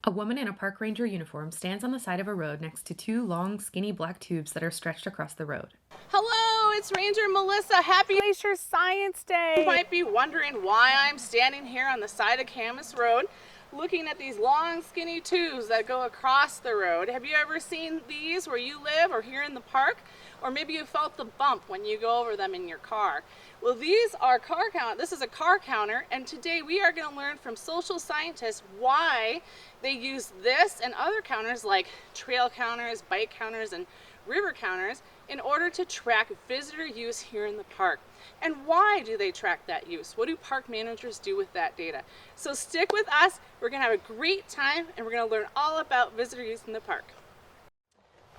A woman in a park ranger uniform stands on the side of a road next to two long, skinny black tubes that are stretched across the road. Hello, it's Ranger Melissa. Happy Glacier Science Day. You might be wondering why I'm standing here on the side of Camas Road looking at these long, skinny tubes that go across the road. Have you ever seen these where you live or here in the park? Or maybe you felt the bump when you go over them in your car. Well, these are this is a car counter, and today we are going to learn from social scientists why they use this and other counters like trail counters, bike counters, and river counters in order to track visitor use here in the park. And why do they track that use? What do park managers do with that data? So stick with us. We're going to have a great time, and we're going to learn all about visitor use in the park.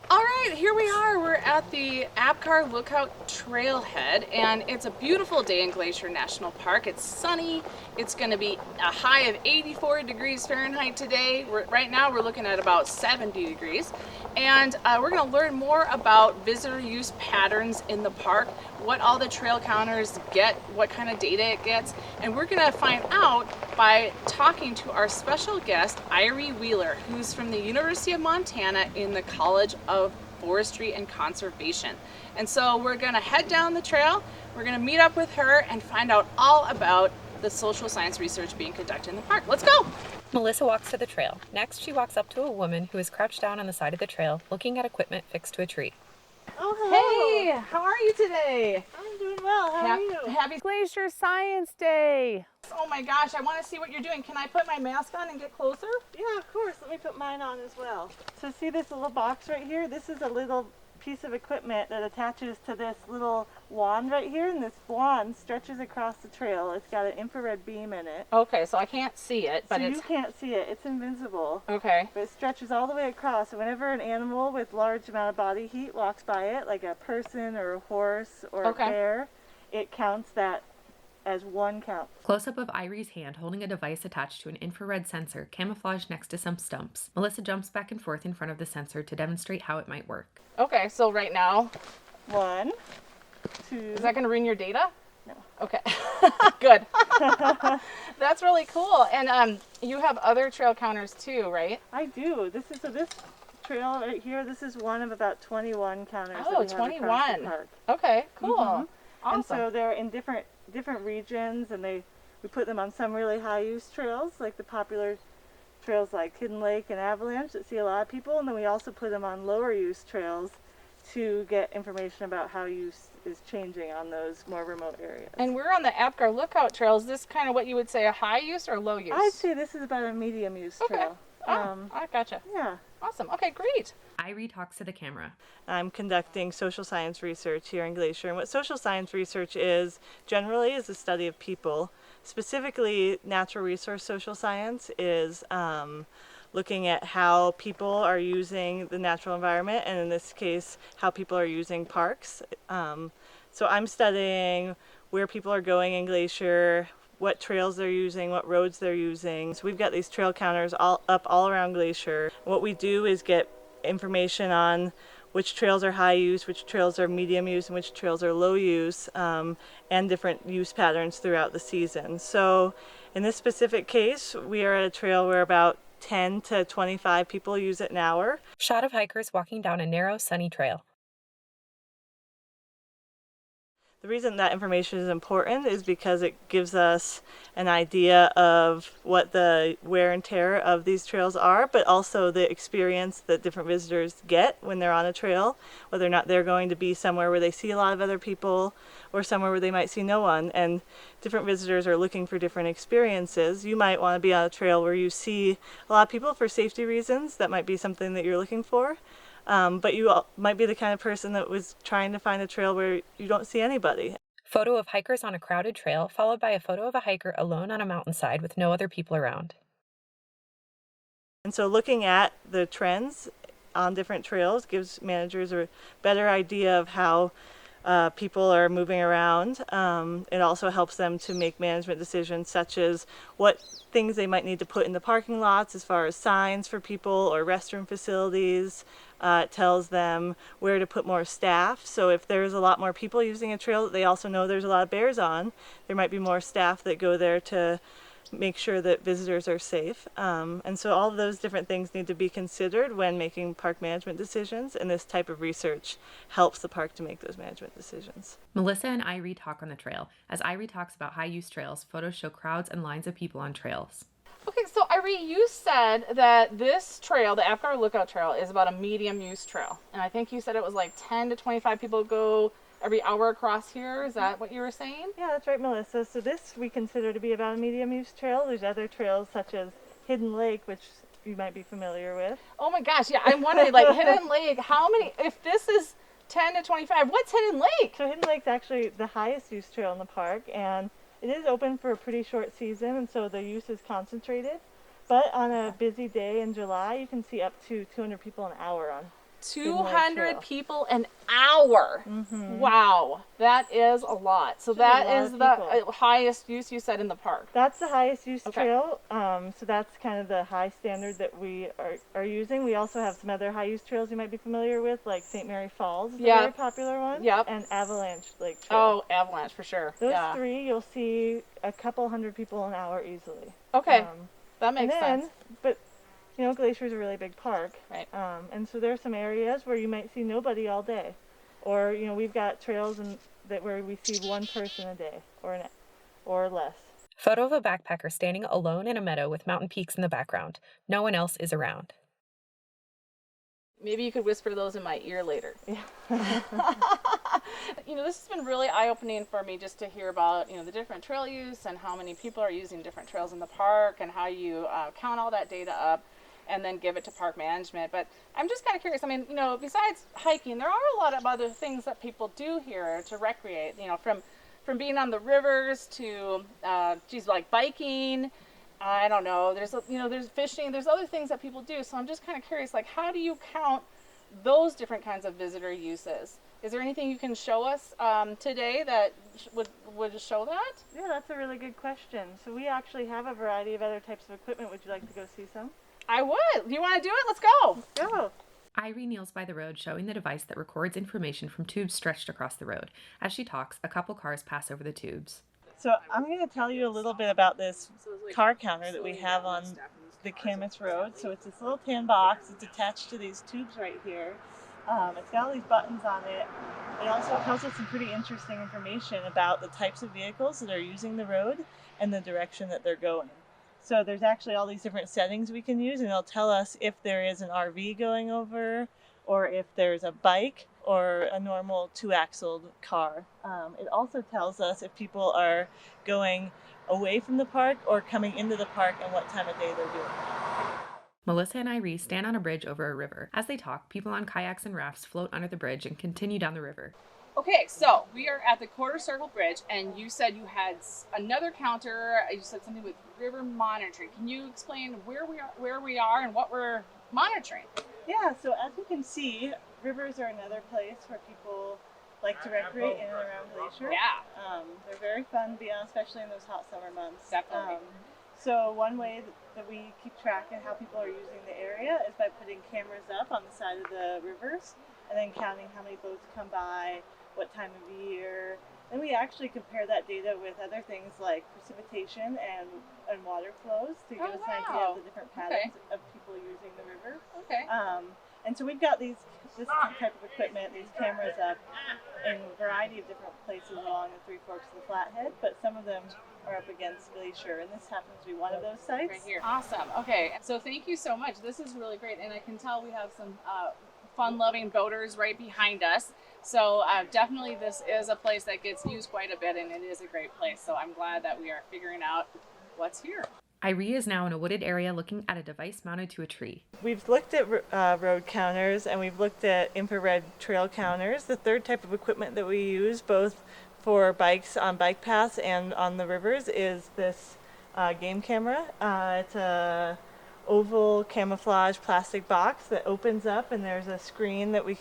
All right, here we are. We're at the Afghan Lookout Trailhead, and it's a beautiful day in Glacier National Park. It's sunny. It's going to be a high of 84 degrees Fahrenheit today. Right now we're looking at about 70 degrees, and we're going to learn more about visitor use patterns in the park, what all the trail counters get, what kind of data it gets, and we're going to find out by talking to our special guest, Iree Wheeler, who's from the University of Montana in the College of Forestry and Conservation. And so we're going to head down the trail, we're going to meet up with her and find out all about the social science research being conducted in the park. Let's go! Melissa walks to the trail. Next, she walks up to a woman who is crouched down on the side of the trail, looking at equipment fixed to a tree. Oh, hello! Hey, how are you today? I'm doing well. How are you? Happy Glacier Science Day! Oh my gosh, I want to see what you're doing. Can I put my mask on and get closer? Yeah, of course. Let me put mine on as well. So see this little box right here? This is a little piece of equipment that attaches to this little wand right here, and this wand stretches across the trail. It's got an infrared beam in it. Okay, so I can't see it, but you can't see it. It's invisible. Okay. But it stretches all the way across. And whenever an animal with large amount of body heat walks by it, like a person or a horse or a bear, it counts that as one count. Close-up of Iree's hand holding a device attached to an infrared sensor camouflaged next to some stumps. Melissa jumps back and forth in front of the sensor to demonstrate how it might work. Okay, so right now, 1, 2. Is that going to ring your data? No. Okay, good. That's really cool. And you have other trail counters too, right? I do. This trail right here, this is one of about 21 counters that we have 21. across the park. Okay, cool. Mm-hmm. Awesome. And so they're in different regions, and we put them on some really high use trails, like the popular trails like Hidden Lake and Avalanche that see a lot of people, and then we also put them on lower use trails to get information about how use is changing on those more remote areas. And we're on the Afghan Lookout Trail. Is this kind of what you would say a high use or low use? I'd say this is about a medium use trail. I gotcha. Yeah. Awesome. Okay, great. Iree talks to the camera. I'm conducting social science research here in Glacier, and what social science research is generally is the study of people. Specifically, natural resource social science is looking at how people are using the natural environment, and in this case, how people are using parks. So I'm studying where people are going in Glacier, what trails they're using, what roads they're using. So we've got these trail counters all around Glacier. What we do is get information on which trails are high use, which trails are medium use, and which trails are low use, and different use patterns throughout the season. So in this specific case, we are at a trail where about 10 to 25 people use it an hour. Shot of hikers walking down a narrow, sunny trail. The reason that information is important is because it gives us an idea of what the wear and tear of these trails are, but also the experience that different visitors get when they're on a trail, whether or not they're going to be somewhere where they see a lot of other people or somewhere where they might see no one. And different visitors are looking for different experiences. You might want to be on a trail where you see a lot of people for safety reasons. That might be something that you're looking for. But you might be the kind of person that was trying to find a trail where you don't see anybody. Photo of hikers on a crowded trail, followed by a photo of a hiker alone on a mountainside with no other people around. And so looking at the trends on different trails gives managers a better idea of how people are moving around. It also helps them to make management decisions such as what things they might need to put in the parking lots as far as signs for people or restroom facilities. It tells them where to put more staff. So if there's a lot more people using a trail that they also know there's a lot of bears on, there might be more staff that go there to make sure that visitors are safe. And so all of those different things need to be considered when making park management decisions, and this type of research helps the park to make those management decisions. Melissa and Iree talk on the trail. As Iree talks about high-use trails, photos show crowds and lines of people on trails. Okay, so Iree, you said that this trail, the Afghan Lookout Trail, is about a medium use trail. And I think you said it was like 10 to 25 people go every hour across here. Is that what you were saying? Yeah, that's right, Melissa. So this we consider to be about a medium use trail. There's other trails such as Hidden Lake, which you might be familiar with. Oh my gosh, yeah, I'm wondering, like Hidden Lake, how many, if this is 10 to 25, what's Hidden Lake? So Hidden Lake's actually the highest use trail in the park, and it is open for a pretty short season, and so the use is concentrated. But on a busy day in July, you can see up to 200 people an hour on 200 people an hour. Mm-hmm. Wow, that is a lot. So that is the highest use you said in the park. That's the highest use trail. So that's kind of the high standard that we are using. We also have some other high use trails you might be familiar with, like St. Mary Falls is a very popular one. Yep. And Avalanche Lake Trail. Oh, Avalanche for sure. Those three, you'll see a couple hundred people an hour easily. Okay, that makes sense. But you know, Glacier is a really big park, right? And so there are some areas where you might see nobody all day, or you know, we've got trails where we see one person a day or less. Photo of a backpacker standing alone in a meadow with mountain peaks in the background. No one else is around. Maybe you could whisper those in my ear later. Yeah. You know, this has been really eye-opening for me just to hear about, you know, the different trail use and how many people are using different trails in the park and how you count all that data up and then give it to park management. But I'm just kind of curious. I mean, you know, besides hiking, there are a lot of other things that people do here to recreate, you know, from being on the rivers to, like biking. I don't know. There's fishing. There's other things that people do. So I'm just kind of curious, like, how do you count those different kinds of visitor uses? Is there anything you can show us today that would show that? Yeah, that's a really good question. So we actually have a variety of other types of equipment. Would you like to go see some? I would. Do you want to do it? Let's go. Let's go. Iree kneels by the road, showing the device that records information from tubes stretched across the road. As she talks, a couple cars pass over the tubes. So I'm going to tell you a little bit about this car counter that we have on the Camas Road. So it's this little tin box. It's attached to these tubes right here. It's got all these buttons on it. It also tells us some pretty interesting information about the types of vehicles that are using the road and the direction that they're going. So there's actually all these different settings we can use, and it'll tell us if there is an RV going over, or if there's a bike or a normal two-axled car. It also tells us if people are going away from the park or coming into the park and what time of day they're doing it. Melissa and Iree stand on a bridge over a river. As they talk, people on kayaks and rafts float under the bridge and continue down the river. Okay, so we are at the Quarter Circle Bridge, and you said you had another counter. You said something with river monitoring. Can you explain where we are, and what we're monitoring? Yeah, so as you can see, rivers are another place where people like to recreate in and around Glacier. Yeah. They're very fun to be on, especially in those hot summer months. Definitely. So one way that we keep track of how people are using the area is by putting cameras up on the side of the rivers and then counting how many boats come by, what time of year. Then we actually compare that data with other things like precipitation and water flows to give us an idea of the different patterns of people using the river. Okay. And so we've got this type of equipment, these cameras up in a variety of different places along the Three Forks of the Flathead, but some of them are up against Glacier, and this happens to be one of those sites. Right here. Awesome. Okay, so thank you so much. This is really great, and I can tell we have some fun-loving boaters right behind us. So definitely this is a place that gets used quite a bit, and it is a great place. So I'm glad that we are figuring out what's here. Iree is now in a wooded area looking at a device mounted to a tree. We've looked at road counters, and we've looked at infrared trail counters. The third type of equipment that we use both for bikes on bike paths and on the rivers is this game camera. It's a oval camouflage plastic box that opens up, and there's a screen that we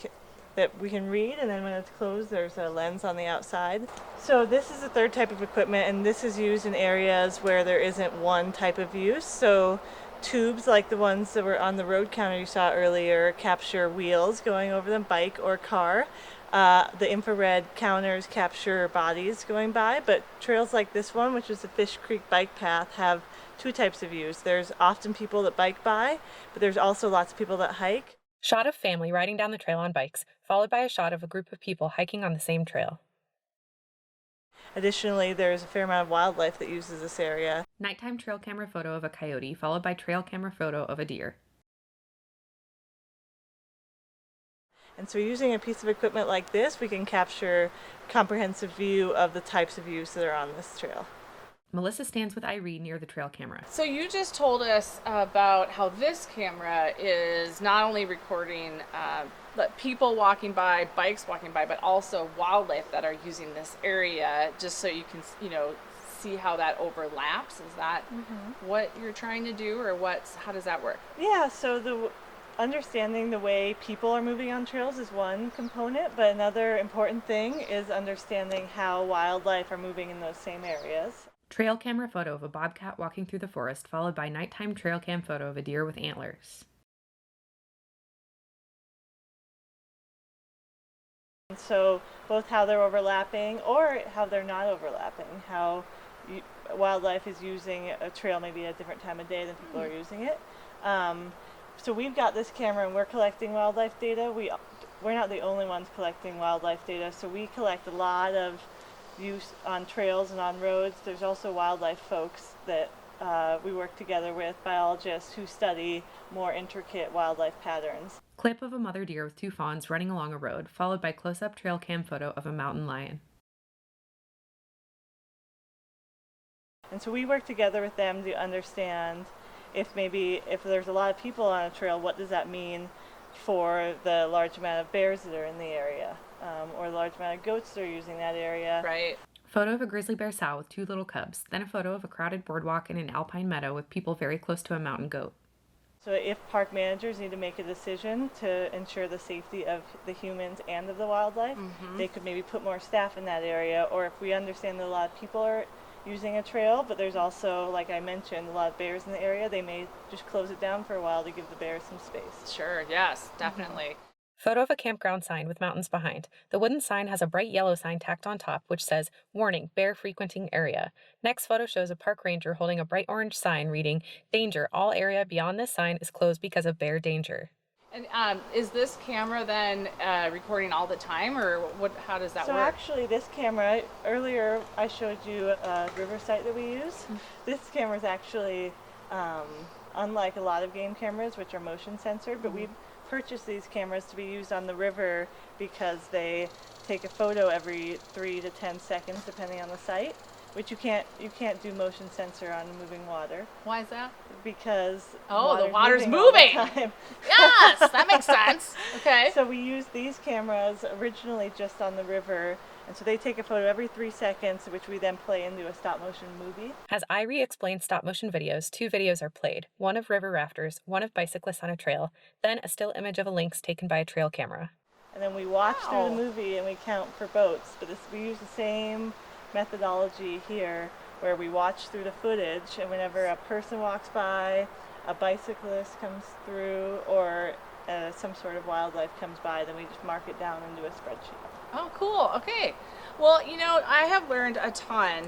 can read, and then when it's closed there's a lens on the outside. So this is the third type of equipment, and this is used in areas where there isn't one type of use. So tubes like the ones that were on the road counter you saw earlier capture wheels going over them, bike or car. The infrared counters capture bodies going by, but trails like this one, which is the Fish Creek bike path, have two types of views. There's often people that bike by, but there's also lots of people that hike. Shot of family riding down the trail on bikes, followed by a shot of a group of people hiking on the same trail. Additionally, there's a fair amount of wildlife that uses this area. Nighttime trail camera photo of a coyote, followed by trail camera photo of a deer. And so using a piece of equipment like this, we can capture a comprehensive view of the types of views that are on this trail. Melissa stands with Iree near the trail camera. So you just told us about how this camera is not only recording people walking by, bikes walking by, but also wildlife that are using this area, just so you can, see how that overlaps. Is that what you're trying to do, or how does that work? Yeah, so understanding the way people are moving on trails is one component, but another important thing is understanding how wildlife are moving in those same areas. Trail camera photo of a bobcat walking through the forest, followed by nighttime trail cam photo of a deer with antlers. So both how they're overlapping or how they're not overlapping, how wildlife is using a trail maybe at a different time of day than people are using it. So we've got this camera and we're collecting wildlife data. We're not the only ones collecting wildlife data, so we collect a lot of use on trails and on roads. There's also wildlife folks that we work together with, biologists who study more intricate wildlife patterns. Clip of a mother deer with two fawns running along a road, followed by close-up trail cam photo of a mountain lion. And so we work together with them to understand if there's a lot of people on a trail, what does that mean for the large amount of bears that are in the area, or the large amount of goats that are using that area. Right. Photo of a grizzly bear sow with two little cubs, then a photo of a crowded boardwalk in an alpine meadow with people very close to a mountain goat. So if park managers need to make a decision to ensure the safety of the humans and of the wildlife, they could maybe put more staff in that area, or if we understand that a lot of people are using a trail, but there's also, like I mentioned, a lot of bears in the area, they may just close it down for a while to give the bears some space. Sure, yes, definitely. Photo of a campground sign with mountains behind. The wooden sign has a bright yellow sign tacked on top, which says, "Warning, bear frequenting area." Next photo shows a park ranger holding a bright orange sign reading, "Danger, all area beyond this sign is closed because of bear danger." And is this camera then recording all the time, or how does that work? So actually this camera, earlier I showed you a river site that we use. This camera is actually, unlike a lot of game cameras, which are motion censored, but we've purchased these cameras to be used on the river because they take a photo every 3 to 10 seconds depending on the site, which you can't do motion sensor on moving water. Why is that? Because the water's all moving. the time. Yes, that makes sense. Okay. So we use these cameras originally just on the river, and so they take a photo every 3 seconds, which we then play into a stop motion movie. As Iree explains stop motion videos, 2 videos are played, one of river rafters, one of bicyclists on a trail, then a still image of a lynx taken by a trail camera. And then we watch through the movie and we count for boats, but we use the same methodology here where we watch through the footage, and whenever a person walks by, a bicyclist comes through, or some sort of wildlife comes by, then we just mark it down into a spreadsheet. Oh, cool. Okay. Well, I have learned a ton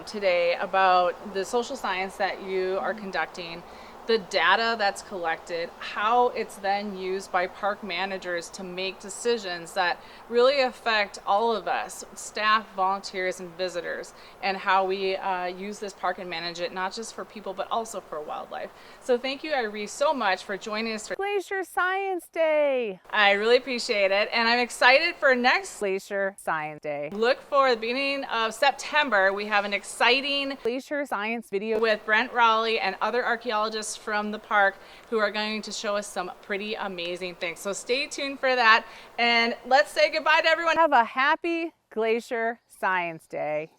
today about the social science that you are conducting, the data that's collected, how it's then used by park managers to make decisions that really affect all of us, staff, volunteers, and visitors, and how we use this park and manage it, not just for people, but also for wildlife. So thank you, Iree, so much for joining us for Glacier Science Day. I really appreciate it, and I'm excited for next Glacier Science Day. Look for the beginning of September. We have an exciting Glacier Science video with Brent Rowley and other archaeologists from the park who are going to show us some pretty amazing things. So stay tuned for that, and let's say goodbye to everyone. Have a happy Glacier Science Day.